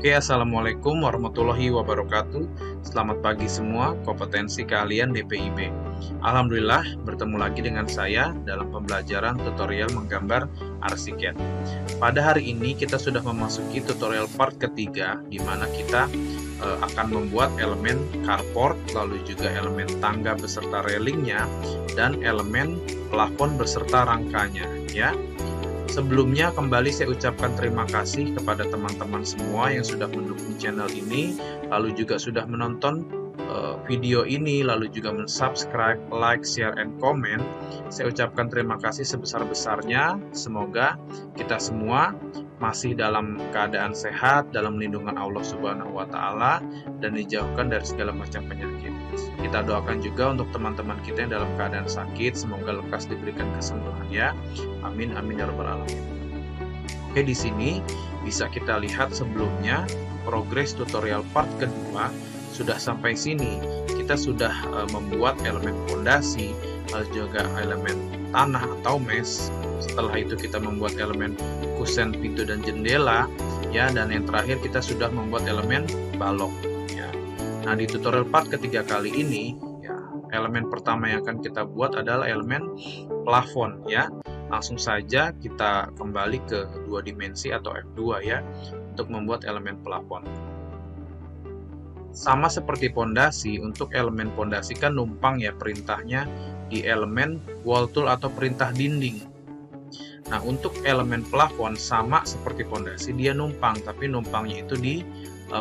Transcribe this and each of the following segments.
Oke, Assalamualaikum warahmatullahi wabarakatuh. Selamat pagi semua, kompetensi kalian DPIB. Alhamdulillah, bertemu lagi dengan saya dalam pembelajaran tutorial menggambar arsiket. Pada hari ini kita sudah memasuki tutorial part ketiga, di mana kita akan membuat elemen carport, lalu juga elemen tangga beserta railingnya, dan elemen plafon beserta rangkanya, ya. Sebelumnya kembali saya ucapkan terima kasih kepada teman-teman semua yang sudah mendukung channel ini, lalu juga sudah menonton video ini, lalu juga mensubscribe, like, share, and comment. Saya ucapkan terima kasih sebesar-besarnya. Semoga kita semua masih dalam keadaan sehat, dalam lindungan Allah Subhanahu wa Ta'ala, dan dijauhkan dari segala macam penyakit. Kita doakan juga untuk teman-teman kita yang dalam keadaan sakit, semoga lekas diberikan kesembuhan ya. Amin amin ya rabbal alamin. Oke, di sini bisa kita lihat sebelumnya progres tutorial part kedua sudah sampai sini. Kita sudah membuat elemen fondasi, juga elemen tanah atau mesh. Setelah itu kita membuat elemen kusen pintu dan jendela ya, dan yang terakhir kita sudah membuat elemen balok ya. Nah, di tutorial part ketiga kali ini ya, elemen pertama yang akan kita buat adalah elemen plafon ya. Langsung saja kita kembali ke dua dimensi atau F2 ya, untuk membuat elemen plafon. Sama seperti pondasi, untuk elemen pondasi kan numpang ya perintahnya di elemen wall tool atau perintah dinding. Nah, untuk elemen plafon sama seperti pondasi, dia numpang, tapi numpangnya itu di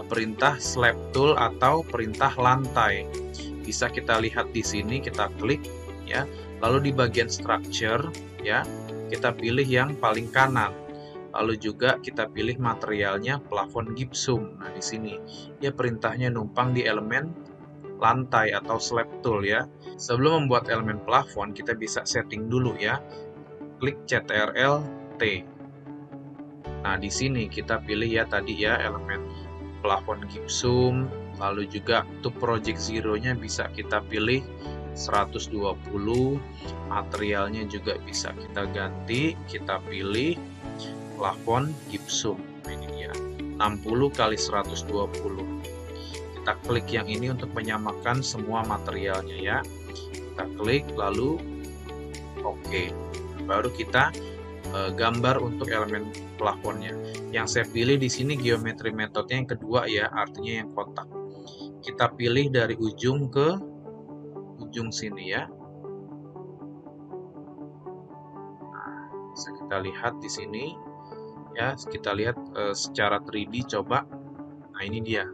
perintah slab tool atau perintah lantai. Bisa kita lihat di sini, kita klik ya. Lalu di bagian structure ya, kita pilih yang paling kanan. Lalu juga kita pilih materialnya plafon gypsum. Nah, di sini ya perintahnya numpang di elemen lantai atau slab tool ya. Sebelum membuat elemen plafon, kita bisa setting dulu ya. Klik Ctrl T. Nah, di sini kita pilih ya tadi ya elemen plafon gypsum, lalu juga untuk project zero-nya bisa kita pilih 120, materialnya juga bisa kita ganti, kita pilih plafon gypsum. Ini dia 60 kali 120. Kita klik yang ini untuk menyamakan semua materialnya ya. Kita klik lalu oke. Baru kita gambar untuk elemen plafonnya. Yang saya pilih di sini geometri metodenya yang kedua ya, artinya yang kotak. Kita pilih dari ujung ke ujung sini ya. Nah, bisa kita lihat di sini ya, kita lihat secara 3D coba. Nah, ini dia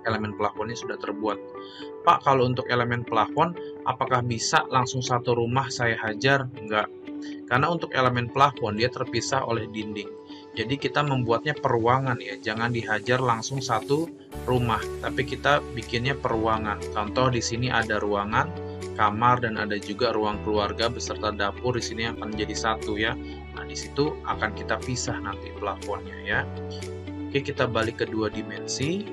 elemen plafonnya sudah terbuat. Pak, kalau untuk elemen plafon apakah bisa langsung satu rumah saya hajar? Enggak, karena untuk elemen plafon dia terpisah oleh dinding. Jadi kita membuatnya peruangan ya, jangan dihajar langsung satu rumah, tapi kita bikinnya peruangan. Contoh di sini ada ruangan, kamar, dan ada juga ruang keluarga beserta dapur. Di sini akan menjadi satu ya. Nah, di situ akan kita pisah nanti plafonnya ya. Oke, kita balik ke dua dimensi.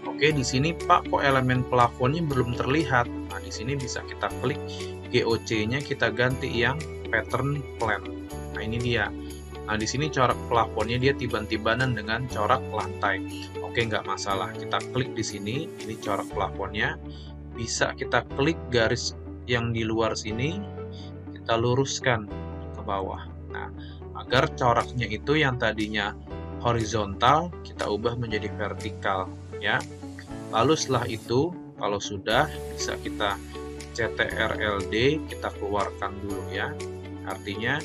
Oke, di sini Pak, kok elemen plafonnya belum terlihat? Nah, di sini bisa kita klik GOC-nya, kita ganti yang pattern plan. Nah, ini dia. Nah, di sini corak plafonnya dia tiban-tibanan dengan corak lantai. Oke, nggak masalah. Kita klik di sini, ini corak plafonnya. Bisa kita klik garis yang di luar sini, kita luruskan ke bawah. Nah, agar coraknya itu yang tadinya horizontal, kita ubah menjadi vertikal ya. Lalu setelah itu, kalau sudah, bisa kita CTRL-D, kita keluarkan dulu ya. Artinya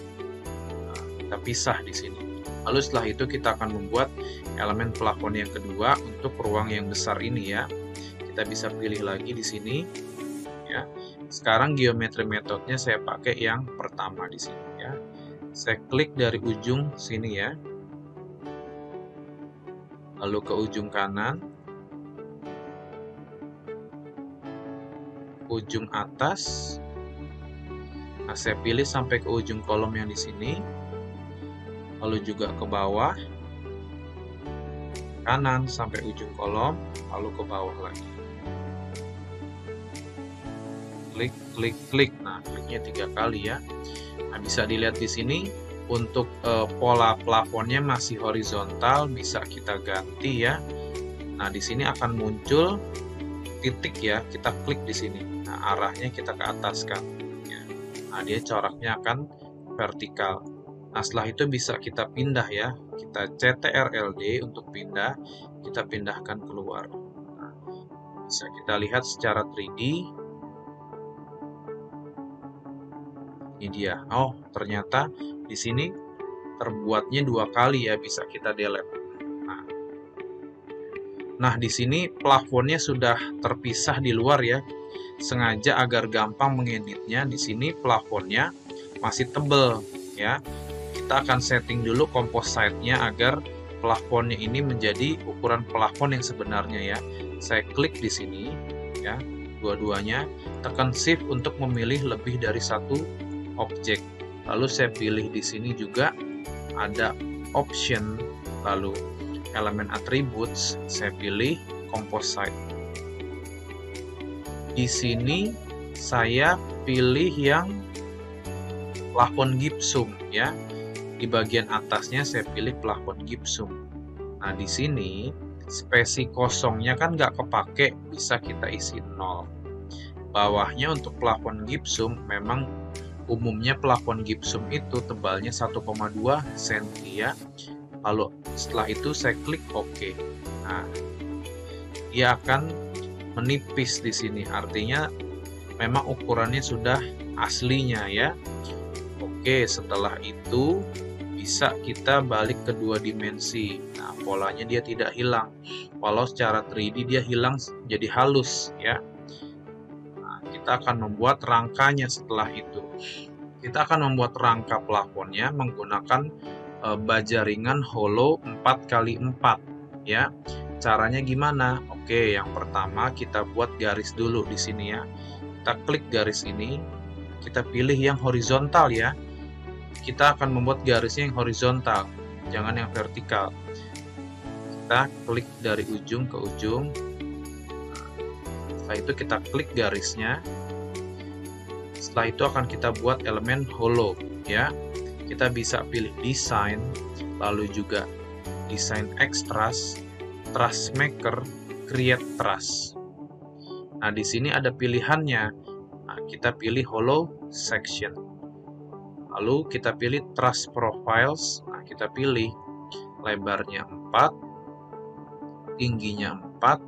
kita pisah di sini. Lalu setelah itu kita akan membuat elemen plafon yang kedua untuk ruang yang besar ini ya. Kita bisa pilih lagi di sini ya. Sekarang geometri metodenya saya pakai yang pertama di sini ya. Saya klik dari ujung sini ya. Lalu ke ujung kanan, ujung atas. Nah, saya pilih sampai ke ujung kolom yang di sini, lalu juga ke bawah, kanan sampai ujung kolom, lalu ke bawah lagi. Klik, klik, klik. Nah, kliknya 3 kali ya. Nah, bisa dilihat di sini Untuk pola plafonnya masih horizontal, bisa kita ganti ya. Nah, di sini akan muncul titik ya, kita klik di sini. Nah, arahnya kita ke atas kan. Ya. Nah, dia coraknya akan vertikal. Nah, setelah itu bisa kita pindah ya. Kita CTRL-D untuk pindah, kita pindahkan keluar. Nah, bisa kita lihat secara 3D. Ini dia. Oh, ternyata di sini terbuatnya 2 kali ya, bisa kita delete. Nah, di sini plafonnya sudah terpisah di luar ya. Sengaja agar gampang mengeditnya, di sini plafonnya masih tebal ya. Kita akan setting dulu composite-nya agar plafonnya ini menjadi ukuran plafon yang sebenarnya ya. Saya klik di sini ya, dua-duanya, tekan shift untuk memilih lebih dari satu objek. Lalu saya pilih di sini juga ada option, lalu elemen attributes, saya pilih composite. Di sini saya pilih yang plafon gypsum ya. Di bagian atasnya saya pilih plafon gypsum. Nah, di sini spasi kosongnya kan nggak kepake, bisa kita isi 0. Bawahnya untuk plafon gypsum, memang umumnya plafon gypsum itu tebalnya 1,2 cm ya. Lalu setelah itu saya klik OK. Nah, dia akan menipis di sini. Artinya memang ukurannya sudah aslinya ya. Oke, setelah itu bisa kita balik ke 2 dimensi. Nah, polanya dia tidak hilang. Walau secara 3D dia hilang jadi halus ya. Nah, kita akan membuat rangkanya setelah itu. Kita akan membuat rangka plafonnya menggunakan baja ringan hollow 4x4 ya. Caranya gimana? Oke, yang pertama kita buat garis dulu di sini ya. Kita klik garis ini, kita pilih yang horizontal ya. Kita akan membuat garisnya yang horizontal, jangan yang vertikal. Kita klik dari ujung ke ujung. Setelah itu kita klik garisnya. Setelah itu akan kita buat elemen hollow ya. Kita bisa pilih design, lalu juga design extras, truss maker, create truss. Nah, di sini ada pilihannya. Nah, kita pilih hollow section. Lalu kita pilih truss profiles. Nah, kita pilih lebarnya 4, tingginya 4.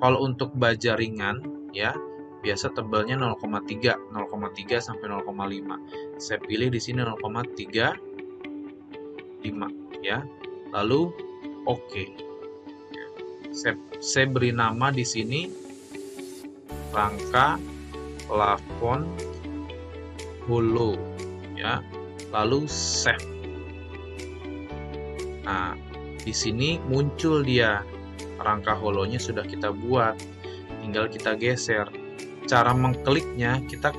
Kalau untuk baja ringan ya, biasa tebalnya 0,3 sampai 0,5. Saya pilih di sini 0,35 ya. Lalu oke. Saya beri nama di sini rangka plafon hollow ya. Lalu save. Nah, di sini muncul dia rangka hollow-nya sudah kita buat. Tinggal kita geser. Cara mengkliknya kita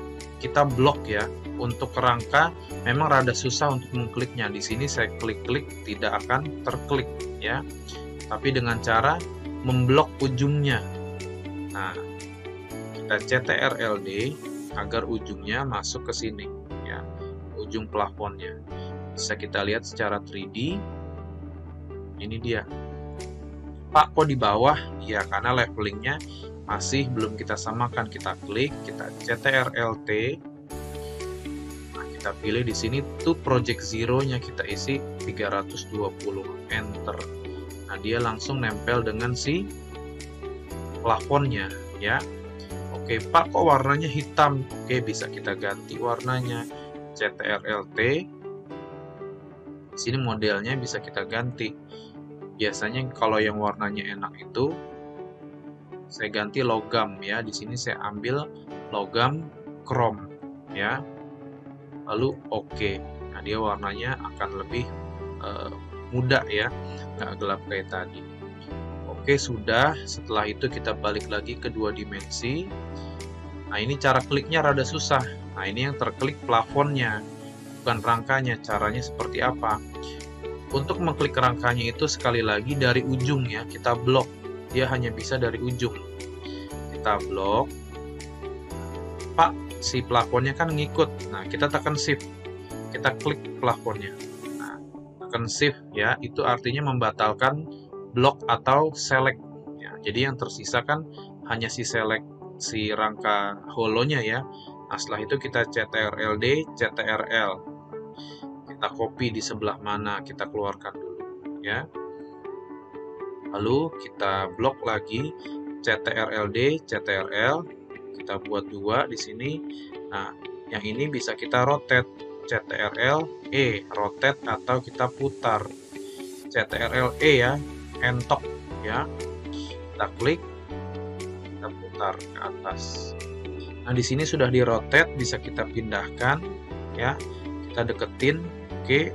blok ya. Untuk rangka memang rada susah untuk mengkliknya. Di sini saya klik-klik tidak akan terklik ya. Tapi dengan cara memblok ujungnya. Nah, kita CTRL-D agar ujungnya masuk ke sini ya. Ujung plafonnya. Bisa kita lihat secara 3D. Ini dia. Pak, kok di bawah? Ya, karena levelingnya masih belum kita samakan. Kita klik, kita CTRL-T. Nah, kita pilih di sini to project zero-nya kita isi 320, enter. Nah, dia langsung nempel dengan si plafonnya ya. Oke, Pak, kok warnanya hitam? Oke, bisa kita ganti warnanya. CTRL-T. Di sini modelnya bisa kita ganti. Biasanya kalau yang warnanya enak itu saya ganti logam ya. Di sini saya ambil logam chrome ya. Lalu oke. Nah, dia warnanya akan lebih muda ya, nggak gelap kayak tadi. Oke, sudah. Setelah itu kita balik lagi ke 2 dimensi. Nah, ini cara kliknya rada susah. Nah, ini yang terklik plafonnya, bukan rangkanya. Caranya seperti apa? Untuk mengklik rangkanya itu sekali lagi dari ujung ya, kita blok. Dia hanya bisa dari ujung. Kita blok. Pak, si plafonnya kan ngikut. Nah, kita tekan shift. kita klik plafonnya. Nah, tekan shift ya, itu artinya membatalkan blok atau select ya. Jadi yang tersisa kan hanya si select si rangka holonya ya. Nah, setelah itu kita CTRL-D, CTRL. Kita copy di sebelah mana, kita keluarkan dulu ya. Lalu kita blok lagi, CTRL-D, CTRL. Kita buat 2 di sini. Nah, yang ini bisa kita rotate, CTRL-E, rotate atau kita putar. CTRL-E ya, entok ya. Kita klik, kita putar ke atas. Nah, di sini sudah di rotate, bisa kita pindahkan ya. Kita deketin, oke.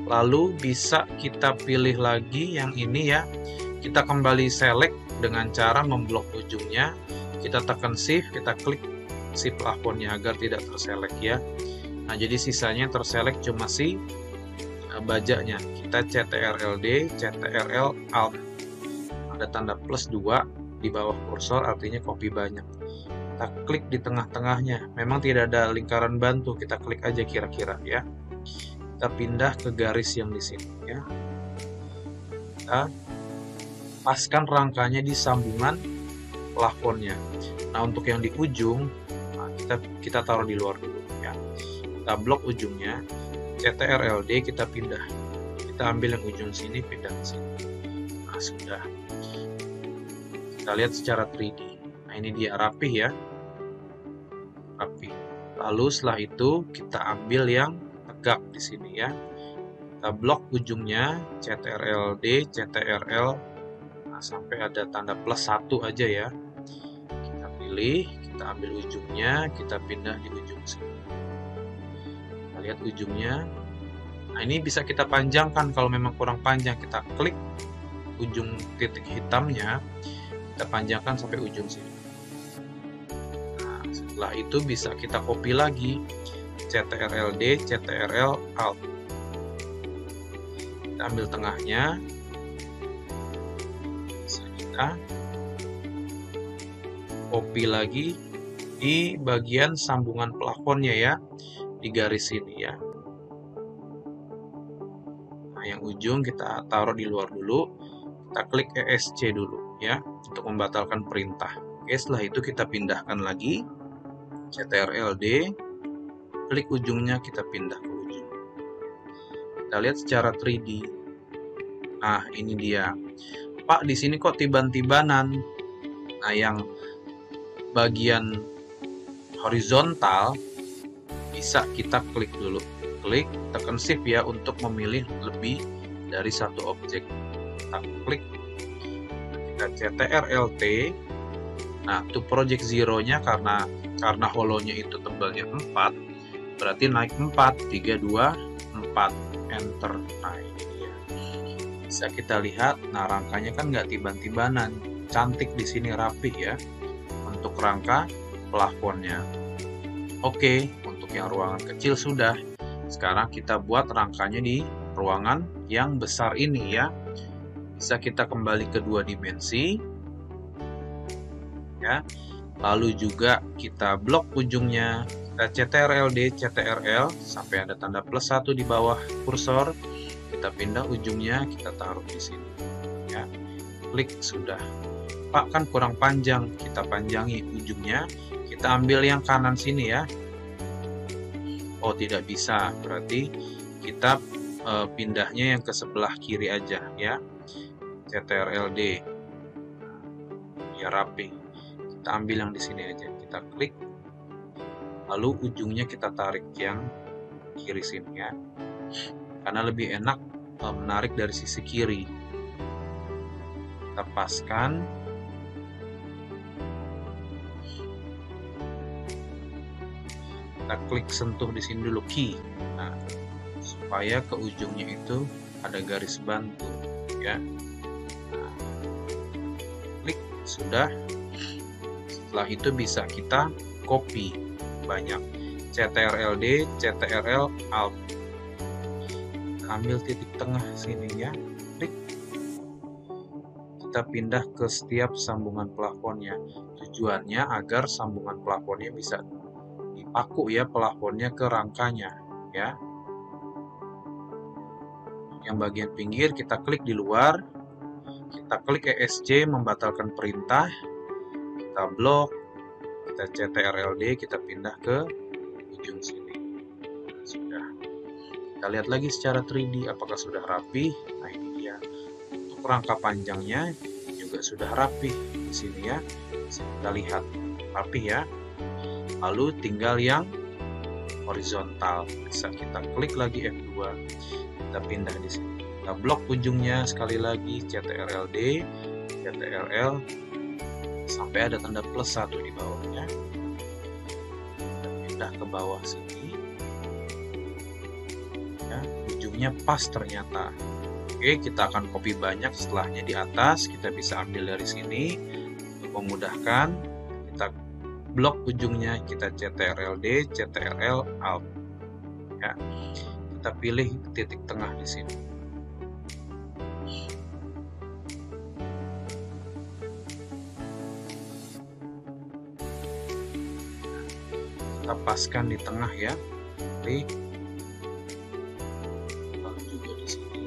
Lalu bisa kita pilih lagi yang ini ya. Kita kembali select dengan cara memblok ujungnya. Kita tekan shift, kita klik si plafonnya agar tidak terselect ya. Nah, jadi sisanya terselect cuma si bajanya. Kita CTRL-D, CTRL Alt. Ada tanda plus 2 di bawah kursor, artinya copy banyak. Kita klik di tengah-tengahnya. Memang tidak ada lingkaran bantu, kita klik aja kira-kira ya. Kita pindah ke garis yang di sini ya. Kita paskan rangkanya di sambungan plafonnya. Nah, untuk yang di ujung, nah, kita taruh di luar dulu ya. Kita blok ujungnya, CTRL-D, kita pindah. Kita ambil yang ujung sini, pindah ke sini. Nah, sudah. Kita lihat secara 3D. Nah, ini dia rapih ya. Rapih. Lalu setelah itu kita ambil yang tegak di sini ya. Kita blok ujungnya, CTRL-D, CTRL, nah, sampai ada tanda plus 1 aja ya. Kita pilih, kita ambil ujungnya, kita pindah di ujung sini. Kita lihat ujungnya. Nah, ini bisa kita panjangkan kalau memang kurang panjang. Kita klik ujung titik hitamnya, kita panjangkan sampai ujung sini. Nah, setelah itu bisa kita copy lagi, CTRL-D, CTRL Alt. Kita ambil tengahnya, bisa kita copy lagi di bagian sambungan plafonnya ya, di garis ini ya. Nah, yang ujung kita taruh di luar dulu, kita klik ESC dulu ya, untuk membatalkan perintah. Oke, setelah itu kita pindahkan lagi, CTRL-D, klik ujungnya, kita pindah ke ujung. Kita lihat secara 3D. Nah, ini dia. Pak, di sini kok tiban-tibanan? Nah, yang bagian horizontal bisa kita klik dulu. Klik, tekan shift ya untuk memilih lebih dari satu objek. Kita klik, kita CTRL-T. Nah, to project zero-nya karena holonya itu tebalnya 4, berarti naik 4, 3, 2, 4, enter. Nah, ini dia. Bisa kita lihat, nah rangkanya kan nggak tiban-tibanan, cantik di sini, rapih ya. Untuk rangka plafonnya. Oke, untuk yang ruangan kecil sudah. Sekarang kita buat rangkanya di ruangan yang besar ini ya. Bisa kita kembali ke 2 dimensi. Ya. Lalu juga kita blok ujungnya. Kita CTRL-D, CTRL sampai ada tanda plus 1 di bawah kursor. Kita pindah ujungnya, kita taruh di sini. Ya. Klik, sudah. Pak, kan kurang panjang, kita panjangi ujungnya, kita ambil yang kanan sini ya. Oh, tidak bisa, berarti kita pindahnya yang ke sebelah kiri aja ya. CTRL-D, ya rapi. Kita ambil yang di sini aja, kita klik, lalu ujungnya kita tarik yang kiri sini ya, karena lebih enak menarik dari sisi kiri. Kita paskan. Kita klik sentuh di sini dulu, key. Nah, supaya ke ujungnya itu ada garis bantu ya. Nah, klik, sudah. Setelah itu bisa kita copy banyak, CTRL-D, CTRL Alt. Ambil titik tengah sini ya, klik. Kita pindah ke setiap sambungan plafonnya. Tujuannya agar sambungan plafonnya bisa dipaku ya, plafonnya ke rangkanya ya. yang bagian pinggir kita klik di luar, kita klik ESC membatalkan perintah, kita blok, kita CTRL-D, kita pindah ke ujung sini. Sudah. Kita lihat lagi secara 3D apakah sudah rapi. Nah, ini dia. Untuk rangka panjangnya juga sudah rapi di sini ya. Bisa kita lihat rapi ya. Lalu tinggal yang horizontal. Bisa kita klik lagi F2. Kita pindah di sini. Kita blok ujungnya sekali lagi, CTRL-D, CTRL sampai ada tanda plus 1 di bawahnya. Kita pindah ke bawah sini. Ya, ujungnya pas ternyata. Oke, kita akan copy banyak setelahnya di atas. Kita bisa ambil dari sini untuk memudahkan. Kita blok ujungnya, kita CTRL-D, CTRL Alt. Ya, kita pilih titik tengah di sini. Kita paskan di tengah ya. Klik. Lalu juga di sini.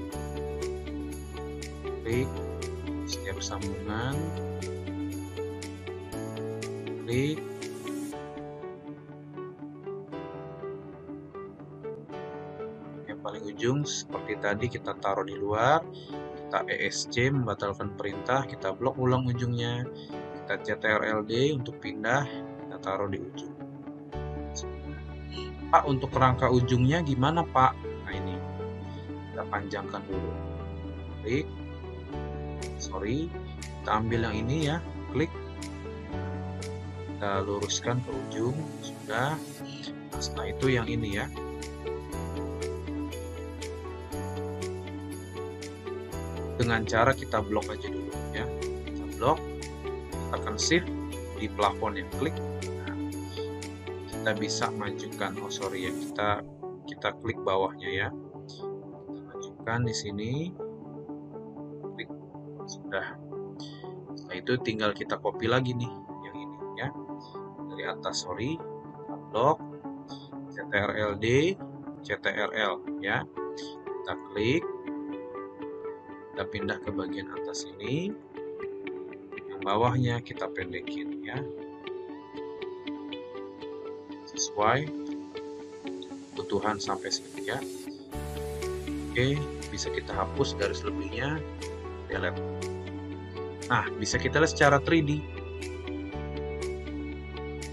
Klik setiap sambungan. Klik. Yang paling ujung seperti tadi kita taruh di luar. Kita ESC membatalkan perintah, kita blok ulang ujungnya. Kita CTRL-D untuk pindah, kita taruh di ujung. Pak, untuk rangka ujungnya gimana Pak? Nah ini, kita panjangkan dulu. Klik, kita ambil yang ini ya, klik. Kita luruskan ke ujung, sudah. Nah, setelah itu yang ini ya. Dengan cara kita blok aja dulu ya. Kita blok, tekan shift di plafon yang klik. Kita bisa majukan, ya, kita klik bawahnya ya, kita majukan di sini, klik, sudah. Setelah itu tinggal kita copy lagi nih yang ini ya, dari atas, kita blok, CTRL-D, CTRL ya, kita klik, kita pindah ke bagian atas ini, yang bawahnya kita pendekin ya, sesuai kebutuhan sampai sini ya. Oke, bisa kita hapus garis lebihnya, delete. Nah, bisa kita lihat secara 3D.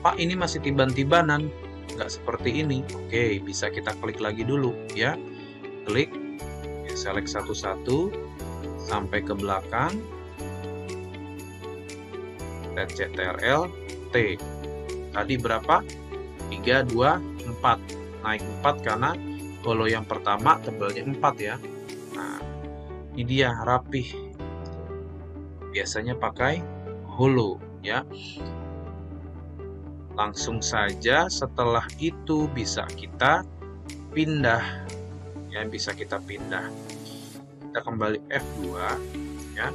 Pak, ini masih tiban-tibanan, nggak seperti ini. Oke, bisa kita klik lagi dulu ya. Klik, ya, select satu-satu sampai ke belakang. Dan CTRL T. Tadi berapa? 3, 2, 4. Naik 4 karena holo yang pertama tebalnya 4 ya. Nah, ini dia rapih. Biasanya pakai holo ya. Langsung saja setelah itu bisa kita pindah ya, bisa kita pindah. Kita kembali F2 ya.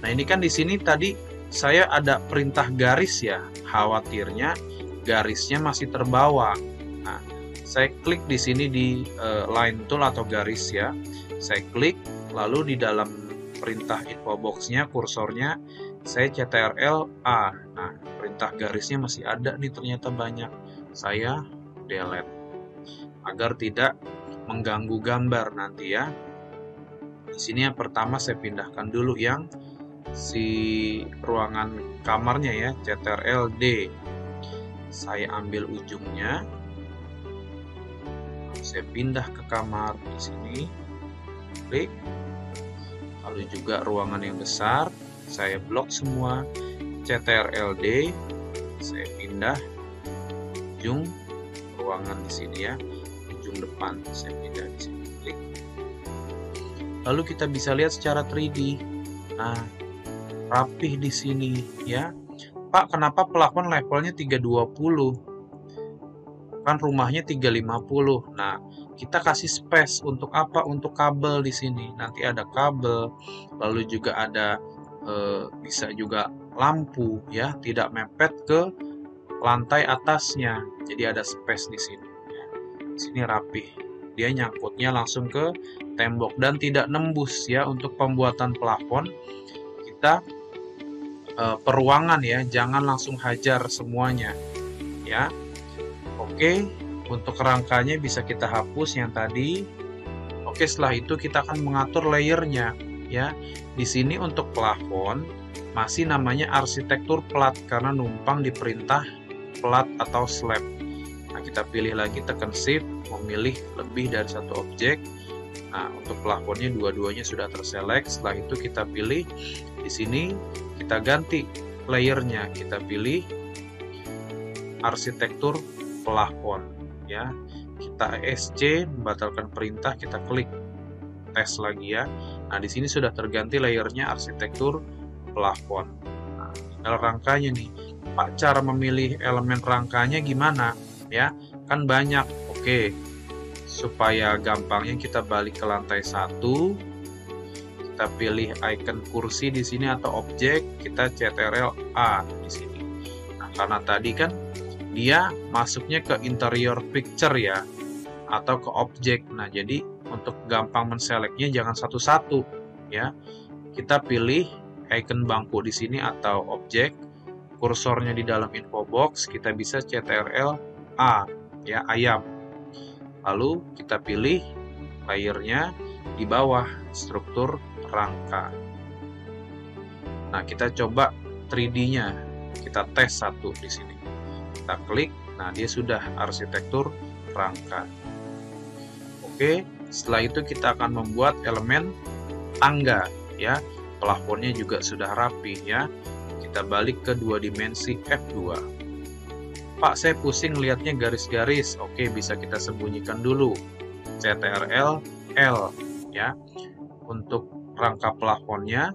Nah, ini kan di sini tadi saya ada perintah garis ya. Khawatirnya garisnya masih terbawa. Nah, saya klik di sini di line tool atau garis ya. Saya klik, lalu di dalam perintah info box-nya, kursornya, saya CTRL A. Nah, perintah garisnya masih ada nih, ternyata banyak. Saya delete agar tidak mengganggu gambar nanti ya. Di sini yang pertama saya pindahkan dulu yang si ruangan kamarnya ya, CTRL D. Saya ambil ujungnya, saya pindah ke kamar di sini, klik, lalu juga ruangan yang besar, saya blok semua, CTRL-D, saya pindah ujung ruangan di sini ya, ujung depan, saya pindah di sini, klik. Lalu kita bisa lihat secara 3D, nah, rapih di sini ya. Pak, kenapa plafon levelnya 320? Kan rumahnya 350. Nah, kita kasih space untuk apa? Untuk kabel di sini. Nanti ada kabel, lalu juga ada bisa juga lampu ya, tidak mepet ke lantai atasnya. Jadi ada space di sini. Di sini rapih dia nyangkutnya langsung ke tembok dan tidak nembus ya. Untuk pembuatan plafon kita peruangan ya, jangan langsung hajar semuanya ya. Oke, untuk rangkanya bisa kita hapus yang tadi. Oke, setelah itu kita akan mengatur layernya ya. Di sini untuk plafon masih namanya arsitektur plat karena numpang di perintah plat atau slab. Nah, kita pilih lagi, tekan shift, memilih lebih dari satu objek. Nah, untuk plafonnya dua-duanya sudah terselect. Setelah itu kita pilih di sini, kita ganti layernya, kita pilih arsitektur plafon ya. Kita ESC membatalkan perintah, kita klik tes lagi ya. Nah, di sini sudah terganti layernya arsitektur plafon. Nah, tinggal rangkanya nih. Pak, cara memilih elemen rangkanya gimana ya? Kan banyak. Oke. Supaya gampangnya kita balik ke lantai 1. Kita pilih icon kursi di sini atau objek, kita Ctrl A di sini. Nah, karena tadi kan dia masuknya ke interior picture ya, atau ke objek. Nah, jadi untuk gampang menseleknya jangan satu-satu ya. Kita pilih icon bangku di sini atau objek, kursornya di dalam info box, kita bisa Ctrl A ya, ayam. Lalu kita pilih layernya di bawah struktur rangka. Nah, kita coba 3D-nya, kita tes satu di sini. Kita klik, nah dia sudah arsitektur rangka. Oke, setelah itu kita akan membuat elemen tangga ya. Plafonnya juga sudah rapi ya. Kita balik ke 2 dimensi F2. Pak, saya pusing lihatnya garis-garis. Oke, bisa kita sembunyikan dulu. Ctrl L ya. Untuk rangka plafonnya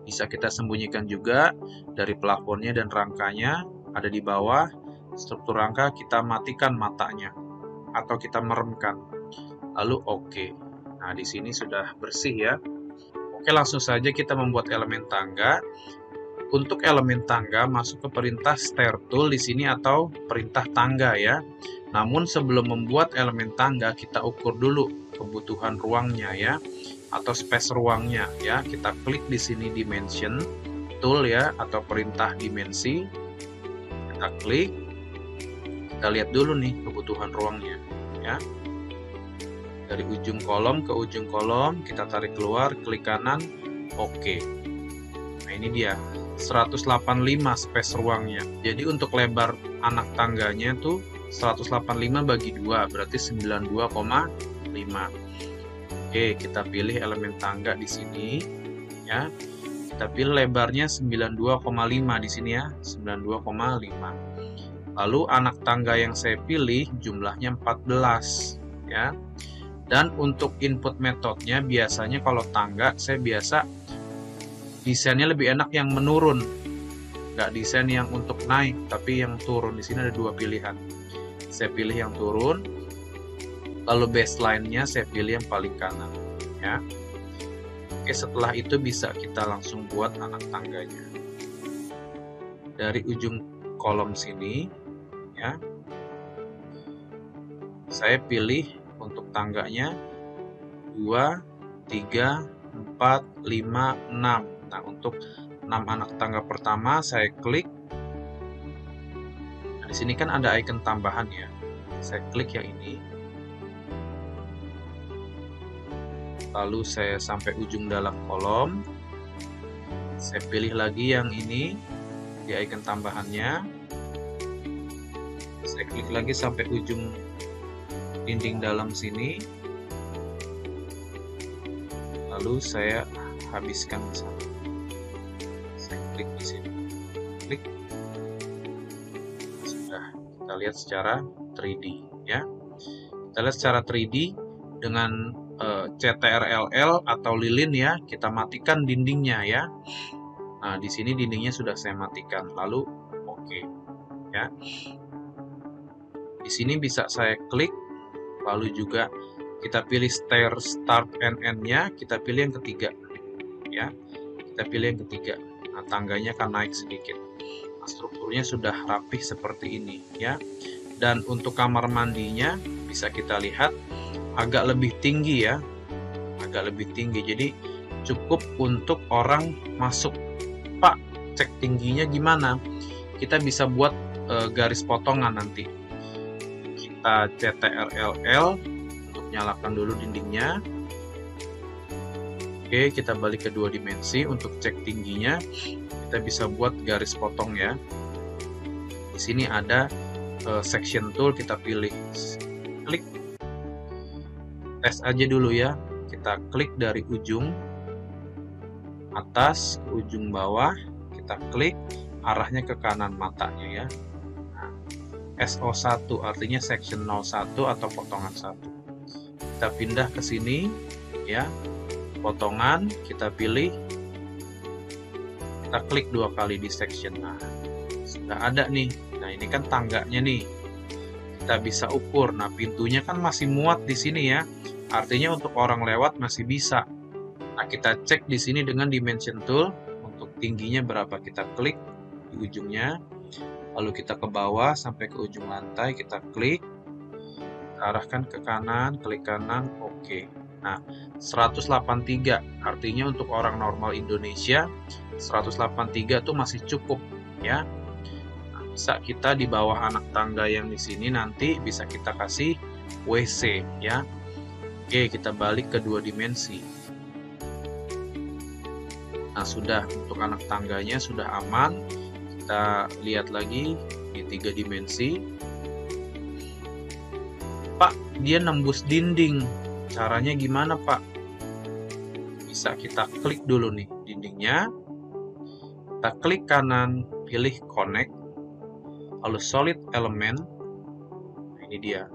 bisa kita sembunyikan juga. Dari plafonnya dan rangkanya ada di bawah. Struktur rangka kita matikan matanya atau kita meremkan. Lalu oke. Nah, di sini sudah bersih ya. Oke, langsung saja kita membuat elemen tangga. Untuk elemen tangga masuk ke perintah stair tool di sini atau perintah tangga ya. Namun sebelum membuat elemen tangga kita ukur dulu kebutuhan ruangnya ya, atau space ruangnya ya. Kita klik di sini dimension tool ya, atau perintah dimensi. Kita klik. Kita lihat dulu nih kebutuhan ruangnya ya. Dari ujung kolom ke ujung kolom kita tarik keluar, klik kanan, oke. Nah, ini dia 185 space ruangnya. Jadi untuk lebar anak tangganya tuh 185 bagi 2 berarti 92,5. Oke, kita pilih elemen tangga di sini ya. Kita pilih lebarnya 92,5 di sini ya, 92,5. Lalu anak tangga yang saya pilih jumlahnya 14 ya. Dan untuk input metodenya biasanya kalau tangga saya biasa desainnya lebih enak yang menurun, nggak desain yang untuk naik, tapi yang turun. Di sini ada 2 pilihan. Saya pilih yang turun, lalu baseline-nya saya pilih yang paling kanan, ya. Oke, setelah itu bisa kita langsung buat anak tangganya. Dari ujung kolom sini, ya, saya pilih untuk tangganya 2, 3, 4, 5, 6. Nah, untuk 6 anak tangga pertama saya klik. Nah, di sini kan ada icon tambahan ya. Saya klik yang ini. Lalu saya sampai ujung dalam kolom. Saya pilih lagi yang ini di icon tambahannya. Saya klik lagi sampai ujung dinding dalam sini. Lalu saya habiskan di sana. Saya klik di sini. Klik. Sudah kita lihat secara 3D ya. Kita lihat secara 3D dengan CTRL-L atau lilin ya, kita matikan dindingnya ya. Nah, di sini dindingnya sudah saya matikan. Lalu oke ya. Di sini bisa saya klik, lalu juga kita pilih stair start and end-nya, kita pilih yang ketiga ya. Kita pilih yang ketiga. Nah, tangganya akan naik sedikit. Nah, strukturnya sudah rapih seperti ini ya. Dan untuk kamar mandinya bisa kita lihat agak lebih tinggi ya, agak lebih tinggi. Jadi cukup untuk orang masuk. Pak, cek tingginya gimana? Kita bisa buat garis potongan nanti. Kita CTRL-L untuk nyalakan dulu dindingnya. Oke, kita balik ke 2 dimensi. Untuk cek tingginya, kita bisa buat garis potong ya. Di sini ada section tool, kita pilih, klik, tes aja dulu ya. Kita klik dari ujung atas ke ujung bawah, kita klik arahnya ke kanan matanya ya. Nah, SO1 artinya section 01 atau potongan 1. Kita pindah ke sini ya. Potongan, kita pilih, kita klik 2 kali di section. Nah, sudah ada nih. Nah, ini kan tangganya nih. Kita bisa ukur. Nah, pintunya kan masih muat di sini ya. Artinya untuk orang lewat masih bisa. Nah, kita cek di sini dengan dimension tool. Untuk tingginya berapa, kita klik di ujungnya. Lalu kita ke bawah sampai ke ujung lantai, kita klik. Kita arahkan ke kanan, klik kanan, oke. Nah, 183 artinya untuk orang normal Indonesia 183 itu masih cukup ya. Nah, bisa kita di bawah anak tangga yang di sini nanti bisa kita kasih WC ya. Oke, kita balik ke 2 dimensi. Nah, sudah untuk anak tangganya sudah aman. Kita lihat lagi di 3 dimensi. Pak, dia nembus dinding. Caranya gimana, Pak? Bisa kita klik dulu nih dindingnya. Kita klik kanan, pilih connect. Lalu solid element. Nah, ini dia.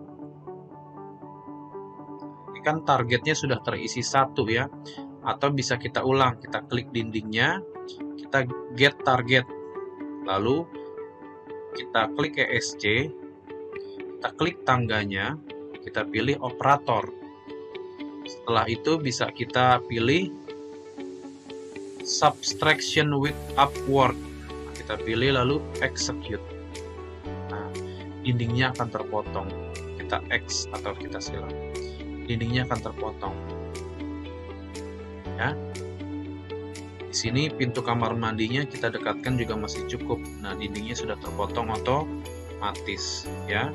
Ini kan targetnya sudah terisi 1 ya. Atau bisa kita ulang, kita klik dindingnya, kita get target. Lalu kita klik ESC, kita klik tangganya, kita pilih operator. Setelah itu bisa kita pilih subtraction with upward. Nah, kita pilih lalu execute. Nah, dindingnya akan terpotong. Kita X atau kita silang. Dindingnya akan terpotong. Ya. Di sini pintu kamar mandinya kita dekatkan juga masih cukup. Nah, dindingnya sudah terpotong otomatis ya.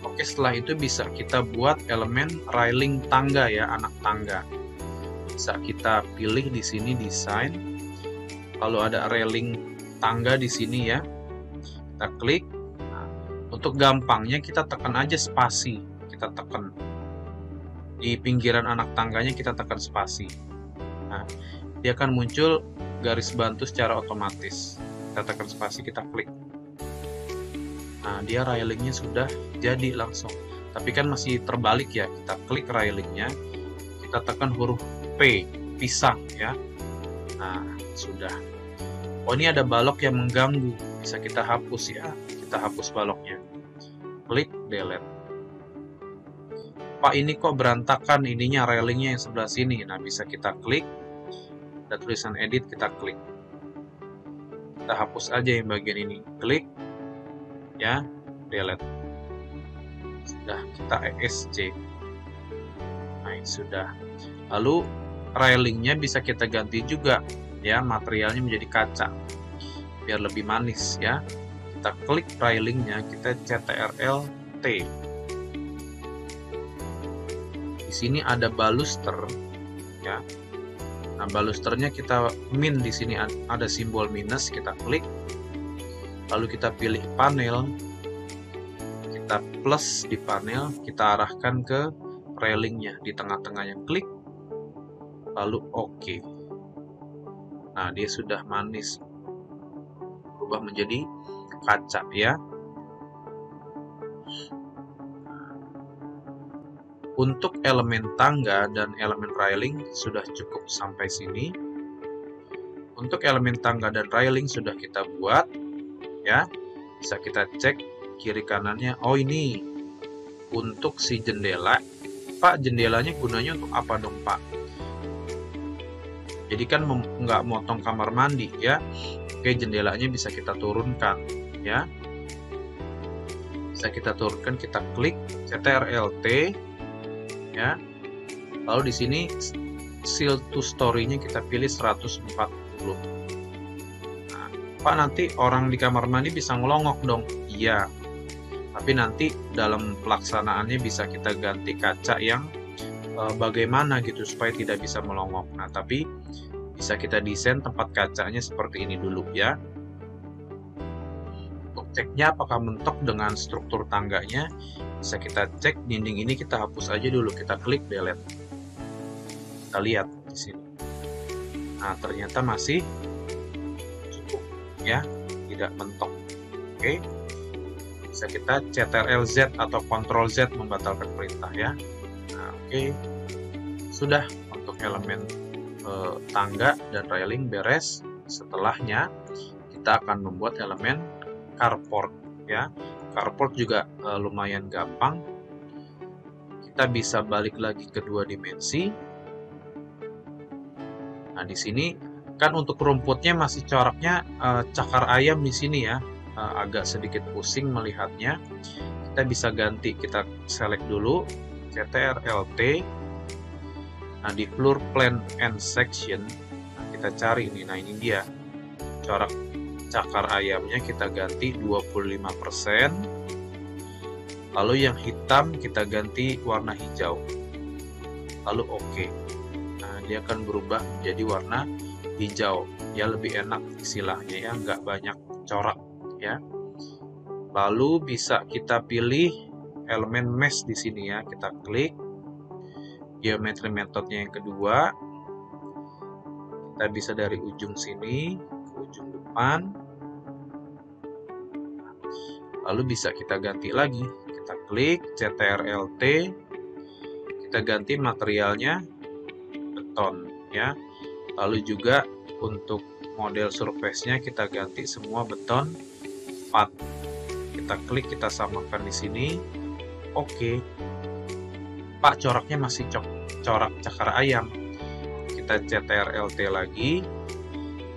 Oke, setelah itu bisa kita buat elemen railing tangga ya, anak tangga. Bisa kita pilih di sini desain. Kalau ada railing tangga di sini ya, kita klik. Nah, untuk gampangnya kita tekan aja spasi, kita tekan di pinggiran anak tangganya, kita tekan spasi. Nah, dia akan muncul garis bantu secara otomatis. Kita tekan spasi, kita klik. Nah, dia railingnya sudah jadi langsung. Tapi kan masih terbalik ya. Kita klik railingnya, kita tekan huruf P, pisang ya. Nah, sudah. Oh, ini ada balok yang mengganggu. Bisa kita hapus ya. Kita hapus baloknya. Klik delete. Pak, ini kok berantakan ininya, railingnya yang sebelah sini. Nah, bisa kita klik. Ada tulisan edit, kita klik. Kita hapus aja yang bagian ini. Klik. Ya, delete. Sudah, kita ESC. Nah, sudah. Lalu railingnya bisa kita ganti juga ya, materialnya menjadi kaca biar lebih manis ya. Kita klik railingnya, kita CTRL T. Di sini ada baluster ya. Nah, balusternya kita min, di sini ada simbol minus, kita klik. Lalu kita pilih panel, kita plus di panel, kita arahkan ke railingnya di tengah-tengahnya, klik, lalu oke. Nah, dia sudah manis, berubah menjadi kaca ya. Untuk elemen tangga dan elemen railing sudah cukup sampai sini. Untuk elemen tangga dan railing sudah kita buat. Ya, bisa kita cek kiri kanannya. Oh, ini untuk si jendela. Pak, jendelanya gunanya untuk apa dong, Pak? Jadi kan nggak motong kamar mandi ya. Oke, jendelanya bisa kita turunkan ya. Bisa bisa kita turunkan, kita klik CTRL-T ya. Lalu di sini seal to story-nya kita pilih 140. Nah, Pak, nanti orang di kamar mandi bisa ngelongok dong. Iya. Tapi nanti dalam pelaksanaannya bisa kita ganti kaca yang bagaimana gitu supaya tidak bisa melongok. Nah, tapi bisa kita desain tempat kacanya seperti ini dulu ya. Untuk ceknya apakah mentok dengan struktur tangganya, bisa kita cek dinding ini, kita hapus aja dulu, kita klik delete. Kita lihat di sini. Nah, ternyata masih cukup ya, tidak mentok. Oke. Bisa kita CTRL-Z atau Ctrl-Z membatalkan perintah ya. Nah, oke. Sudah untuk elemen tangga dan railing beres. Setelahnya kita akan membuat elemen carport ya. Carport juga lumayan gampang. Kita bisa balik lagi ke 2 dimensi. Nah, di sini kan untuk rumputnya masih coraknya cakar ayam di sini ya. Agak sedikit pusing melihatnya. Kita bisa ganti, kita select dulu CTRL-T. Nah, di floor plan and section, nah, kita cari ini. Nah, ini dia corak cakar ayamnya, kita ganti 25%. Lalu yang hitam kita ganti warna hijau. Lalu oke. Nah, dia akan berubah menjadi warna hijau. Ya, lebih enak istilahnya ya, nggak banyak corak ya. Lalu bisa kita pilih elemen mesh di sini ya. Kita klik geometry methodnya yang kedua. Kita bisa dari ujung sini ke ujung depan. Lalu bisa kita ganti lagi. Kita klik CTRL-T. Kita ganti materialnya beton ya. Lalu juga untuk model surface-nya kita ganti semua beton pat. Kita klik, kita samakan di sini. Oke. Pak, coraknya masih corak cakar ayam. Kita CTRL-T lagi.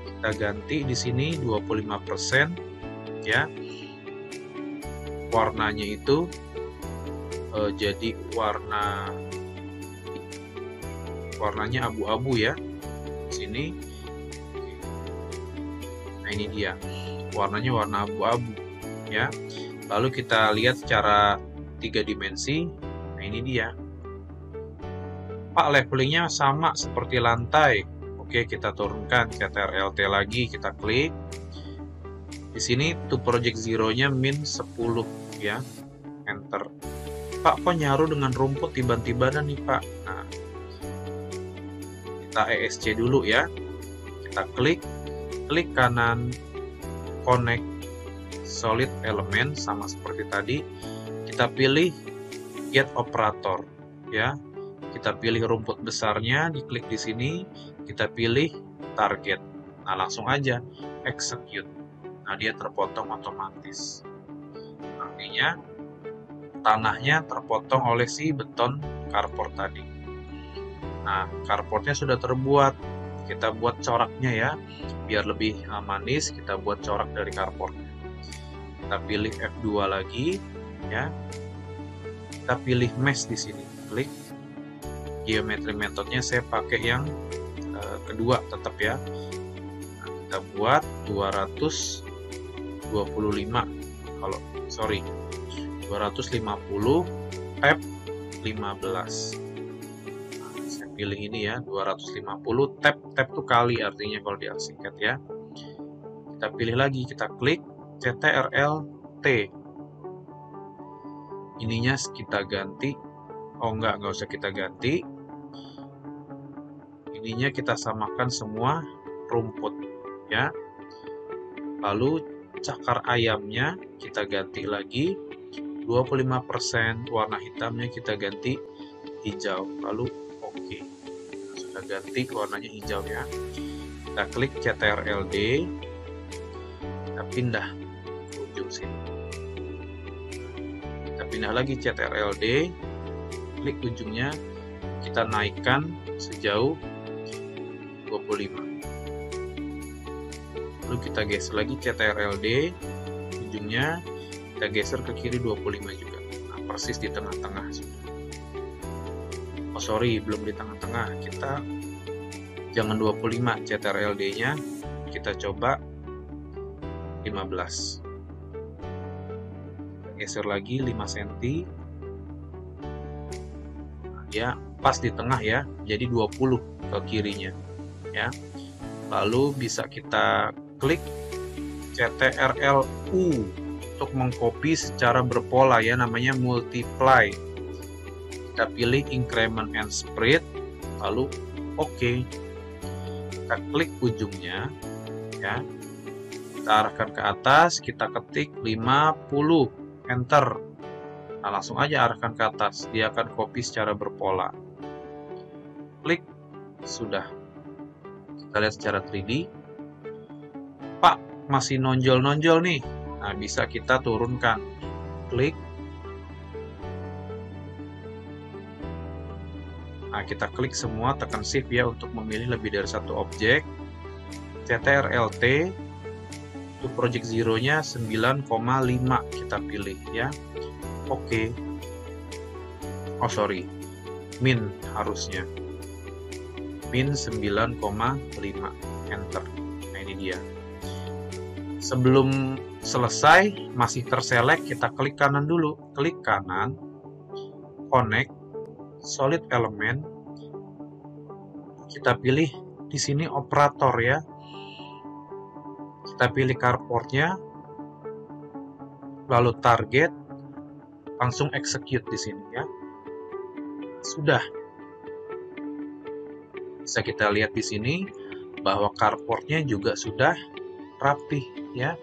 Kita ganti di sini 25% ya. Warnanya itu jadi warnanya abu-abu ya. Di sini. Nah, ini dia. Warnanya warna abu-abu ya. Lalu kita lihat secara 3 dimensi. Nah, ini dia. Pak, levelingnya sama seperti lantai. Oke, kita turunkan CTRL-T lagi, kita klik. Di sini to project zero-nya min 10 ya. Enter. Pak, kok nyaru dengan rumput tiba-tibanan nih, Pak? Nah, kita ESC dulu ya. Kita klik kanan connect solid element sama seperti tadi. Kita pilih get operator ya. Kita pilih rumput besarnya, diklik di sini, kita pilih target. Nah, langsung aja execute. Nah, dia terpotong otomatis. Artinya tanahnya terpotong oleh si beton carport tadi. Nah, carportnya sudah terbuat. Kita buat coraknya ya, biar lebih manis. Kita buat corak dari carportnya. Kita pilih F2 lagi ya. Kita pilih mesh di sini, klik. Geometry methodnya saya pakai yang kedua tetap ya. Nah, kita buat 225 kalau 250 tab 15. Nah, saya pilih ini ya, 250 tab tuh kali artinya kalau disingkat ya. Kita pilih lagi, kita klik CTRL-T. Ininya kita ganti. Oh, nggak usah kita ganti. Ininya kita samakan semua rumput ya. Lalu cakar ayamnya kita ganti lagi 25%, warna hitamnya kita ganti hijau. Lalu oke. Sudah ganti warnanya hijau ya. Kita klik CTRL-D. Kita pindah ke ujung sini. Kita pindah lagi CTRL-D. Klik ujungnya, kita naikkan sejauh 25. Lalu kita geser lagi CTRL-D, ujungnya kita geser ke kiri 25 juga. Nah, persis di tengah-tengah sudah. Oh sorry, belum di tengah-tengah, kita jangan 25 CTRL D nya, kita coba 15. Geser lagi 5 cm. Nah, ya pas di tengah ya, jadi 20 ke kirinya ya. Lalu bisa kita klik CTRL U untuk mengcopy secara berpola ya, namanya multiply. Kita pilih increment and spread, lalu OK. Kita klik ujungnya ya, kita arahkan ke atas, kita ketik 50, enter. Nah, langsung aja arahkan ke atas, dia akan copy secara berpola. Klik, sudah. Kita lihat secara 3D. Pak, masih nonjol-nonjol nih. Nah, bisa kita turunkan. Klik. Nah, kita klik semua, tekan shift ya untuk memilih lebih dari satu objek. CTRL T, untuk project zero-nya 9,5 kita pilih ya. Oke. Oh sorry, min harusnya. Min 9,5, enter. Nah ini dia. Sebelum selesai, masih terselect, kita klik kanan dulu. Klik kanan, connect, solid element. Kita pilih di sini operator ya. Kita pilih carportnya, lalu target, langsung execute di sini ya. Sudah. Bisa kita lihat di sini bahwa carportnya juga sudah rapi ya.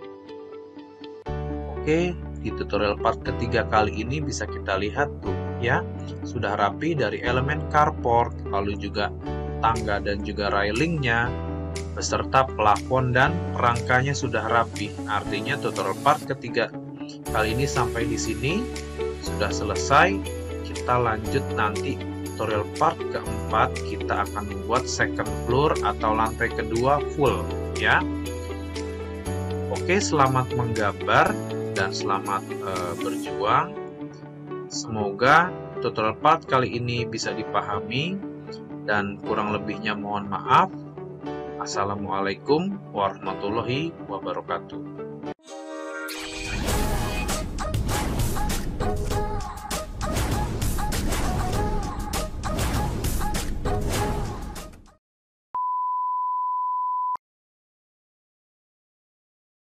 Oke, di tutorial part ketiga kali ini bisa kita lihat tuh ya, sudah rapi dari elemen carport, lalu juga tangga dan juga railingnya, beserta plafon dan rangkanya sudah rapi. Artinya tutorial part ketiga kali ini sampai di sini sudah selesai. Kita lanjut nanti tutorial part keempat, kita akan membuat second floor atau lantai kedua full ya. Oke, selamat menggambar dan selamat berjuang. Semoga tutorial part kali ini bisa dipahami, dan kurang lebihnya mohon maaf. Assalamualaikum warahmatullahi wabarakatuh.